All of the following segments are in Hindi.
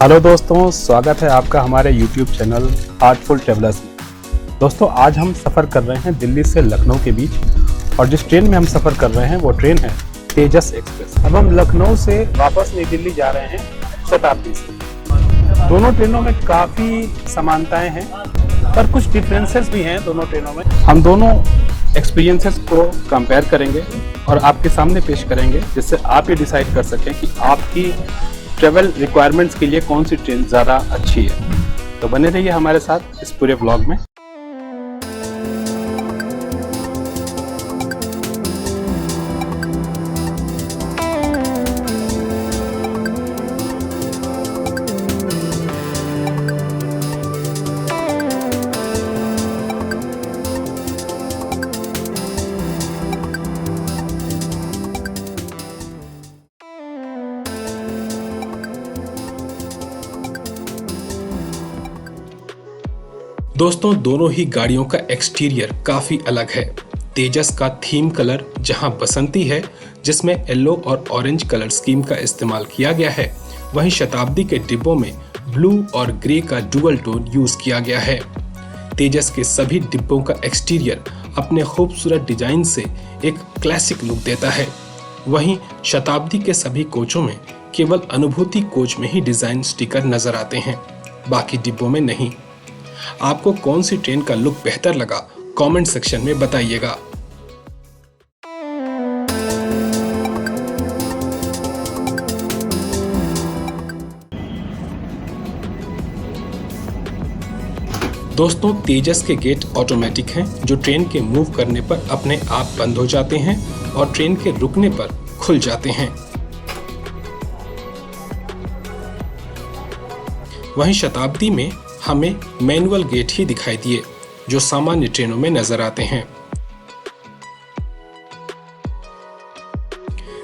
हेलो दोस्तों, स्वागत है आपका हमारे YouTube चैनल हार्टफुल ट्रेवलर्स में। दोस्तों, आज हम सफ़र कर रहे हैं दिल्ली से लखनऊ के बीच और जिस ट्रेन में हम सफ़र कर रहे हैं वो ट्रेन है तेजस एक्सप्रेस। अब हम लखनऊ से वापस नई दिल्ली जा रहे हैं शताब्दी से। दोनों ट्रेनों में काफ़ी समानताएं हैं पर कुछ डिफरेंसेस भी हैं दोनों ट्रेनों में। हम दोनों एक्सपीरियंसेस को कंपेयर करेंगे और आपके सामने पेश करेंगे, जिससे आप ये डिसाइड कर सकें कि आपकी ट्रेवल रिक्वायरमेंट्स के लिए कौन सी ट्रेन ज़्यादा अच्छी है। तो बने रहिए हमारे साथ इस पूरे व्लॉग में। दोस्तों, दोनों ही गाड़ियों का एक्सटीरियर काफी अलग है। तेजस का थीम कलर जहां बसंती है, जिसमें येलो और ऑरेंज कलर स्कीम का इस्तेमाल किया गया है, वहीं शताब्दी के डिब्बों में ब्लू और ग्रे का डुअल टोन यूज किया गया है। तेजस के सभी डिब्बों का एक्सटीरियर अपने खूबसूरत डिजाइन से एक क्लासिक लुक देता है। वहीं शताब्दी के सभी कोचों में केवल अनुभूति कोच में ही डिजाइन स्टिकर नजर आते हैं, बाकी डिब्बों में नहीं। आपको कौन सी ट्रेन का लुक बेहतर लगा, कमेंट सेक्शन में बताइएगा। दोस्तों, तेजस के गेट ऑटोमेटिक हैं, जो ट्रेन के मूव करने पर अपने आप बंद हो जाते हैं और ट्रेन के रुकने पर खुल जाते हैं। वहीं शताब्दी में हमें मैनुअल गेट ही दिखाई दिए, जो सामान्य ट्रेनों में नजर आते हैं।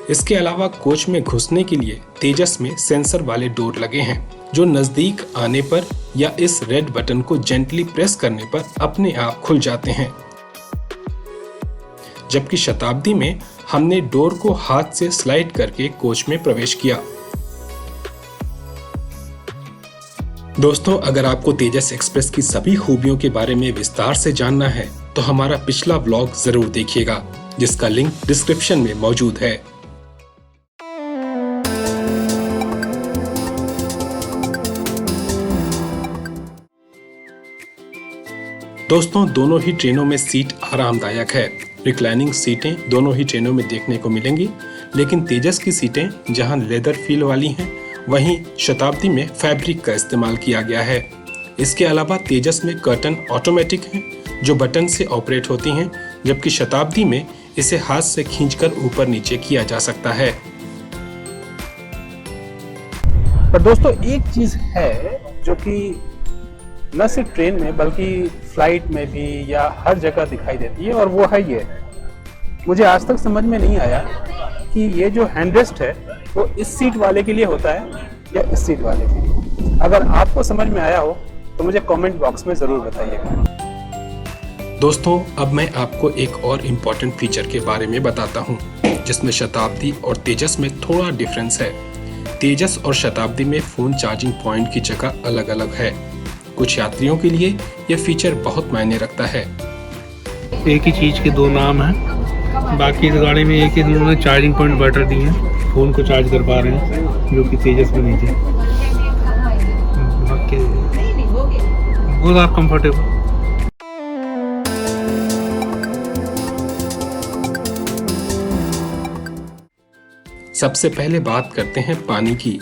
इसके अलावा कोच में घुसने के लिए तेजस में सेंसर वाले डोर लगे हैं, जो नजदीक आने पर या इस रेड बटन को जेंटली प्रेस करने पर अपने आप खुल जाते हैं। जबकि शताब्दी में हमने डोर को हाथ से स्लाइड करके कोच में प्रवेश किया। दोस्तों, अगर आपको तेजस एक्सप्रेस की सभी खूबियों के बारे में विस्तार से जानना है तो हमारा पिछला व्लॉग जरूर देखिएगा, जिसका लिंक डिस्क्रिप्शन में मौजूद है। दोस्तों, दोनों ही ट्रेनों में सीट आरामदायक है। रिक्लाइनिंग सीटें दोनों ही ट्रेनों में देखने को मिलेंगी, लेकिन तेजस की सीटें जहां लेदर फील वाली हैं, वहीं शताब्दी में फैब्रिक का इस्तेमाल किया गया है। इसके अलावा तेजस में कर्टन ऑटोमेटिक हैं, जो बटन से ऑपरेट होती हैं, जबकि शताब्दी में इसे हाथ से खींचकर ऊपर नीचे किया जा सकता है। पर दोस्तों, एक चीज है जो कि न सिर्फ ट्रेन में बल्कि फ्लाइट में भी या हर जगह दिखाई देती है, और वो है ये। मुझे आज तक समझ में नहीं आया कि ये जो हैंडरेस्ट है वो इस सीट वाले के लिए होता है या इस सीट वाले के लिए। अगर आपको समझ में आया हो तो मुझे कमेंट बॉक्स में जरूर बताइएगा। दोस्तों, अब मैं आपको एक और इम्पोर्टेंट फीचर के बारे में बताता हूँ, जिसमें शताब्दी और तेजस में थोड़ा डिफरेंस है। तेजस और शताब्दी में फोन चार्जिंग पॉइंट की जगह अलग अलग है। कुछ यात्रियों के लिए यह फीचर बहुत मायने रखता है। एक ही चीज़ के दो नाम हैं, बाकी इस गाड़ी में एक ही उन्होंने चार्जिंग पॉइंट बेटर दिए हैं, फ़ोन को चार्ज कर पा रहे हैं, जो कि तेजस में नहीं थे। बाकी बोथ आर कंफर्टेबल। सबसे पहले बात करते हैं पानी की।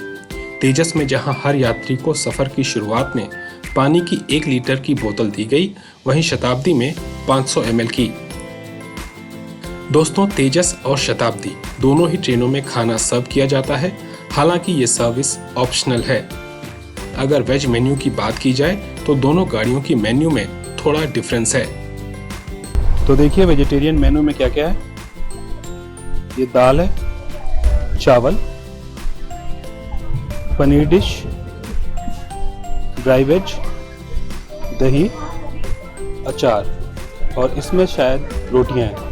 तेजस में जहां हर यात्री को सफर की शुरुआत में पानी की 1 लीटर की बोतल दी गई, वहीं शताब्दी में 500 ml की। दोस्तों, तेजस और शताब्दी दोनों ही ट्रेनों में खाना सर्व किया जाता है, हालांकि ये सर्विस ऑप्शनल है। अगर वेज मेन्यू की बात की जाए तो दोनों गाड़ियों की मेन्यू में थोड़ा डिफरेंस है। तो देखिए वेजिटेरियन मेनू में क्या क्या है। ये दाल है, चावल, पनीर डिश, ड्राई वेज, दही, अचार और इसमें शायद रोटियां हैं।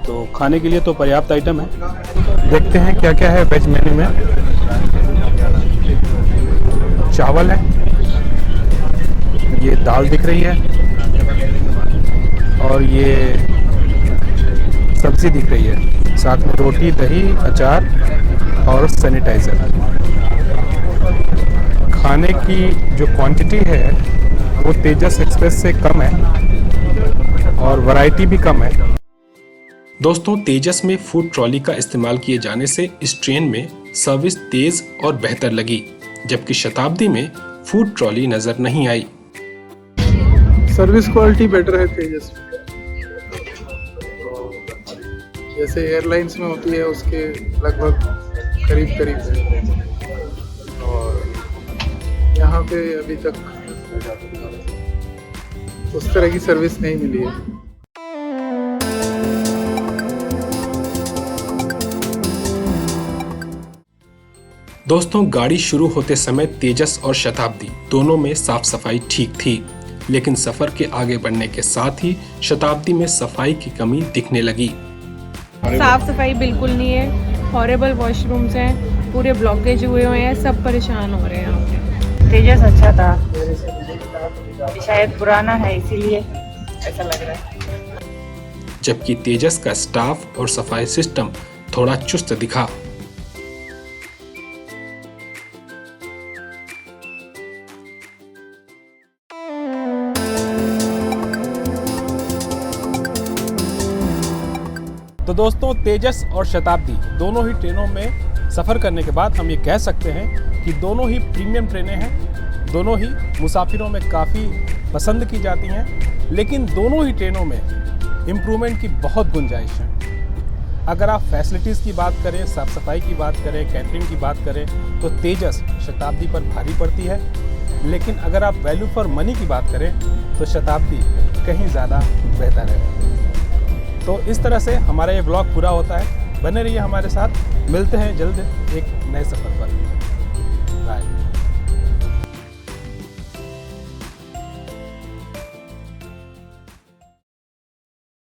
तो खाने के लिए तो पर्याप्त आइटम है। देखते हैं क्या क्या है वेज मेन्यू में। चावल है, ये दाल दिख रही है और ये सब्जी दिख रही है, साथ में रोटी, दही, अचार और सैनिटाइज़र। खाने की जो क्वांटिटी है वो तेजस एक्सप्रेस से कम है और वैरायटी भी कम है। दोस्तों, तेजस में फूड ट्रॉली का इस्तेमाल किए जाने से इस ट्रेन में सर्विस तेज और बेहतर लगी, जबकि शताब्दी में फूड ट्रॉली नजर नहीं आई। सर्विस क्वालिटी बेटर है तेजस में, जैसे एयरलाइंस में होती है उसके लगभग करीब है, और यहाँ पे अभी तक उस तरह की सर्विस नहीं मिली है। दोस्तों, गाड़ी शुरू होते समय तेजस और शताब्दी दोनों में साफ सफाई ठीक थी, लेकिन सफर के आगे बढ़ने के साथ ही शताब्दी में सफाई की कमी दिखने लगी। साफ सफाई बिल्कुल नहीं है, हॉरेबल वॉशरूम्स हैं, पूरे ब्लॉकेज हुए हैं, सब परेशान हो रहे हैं यहाँ पे। तेजस अच्छा था, शायद पुराना है इसीलिए ऐसा लग रहा है। जबकि तेजस का स्टाफ और सफाई सिस्टम थोड़ा चुस्त दिखा। तो दोस्तों, तेजस और शताब्दी दोनों ही ट्रेनों में सफ़र करने के बाद हम ये कह सकते हैं कि दोनों ही प्रीमियम ट्रेनें हैं, दोनों ही मुसाफिरों में काफ़ी पसंद की जाती हैं, लेकिन दोनों ही ट्रेनों में इम्प्रूवमेंट की बहुत गुंजाइश है। अगर आप फैसिलिटीज़ की बात करें, साफ़ सफाई की बात करें, कैटरिंग की बात करें, तो तेजस शताब्दी पर भारी पड़ती है, लेकिन अगर आप वैल्यू फॉर मनी की बात करें तो शताब्दी कहीं ज़्यादा बेहतर है। तो इस तरह से हमारा ये ब्लॉग पूरा होता है। बने रहिए हमारे साथ, मिलते हैं जल्द एक नए सफ़र पर। बाय।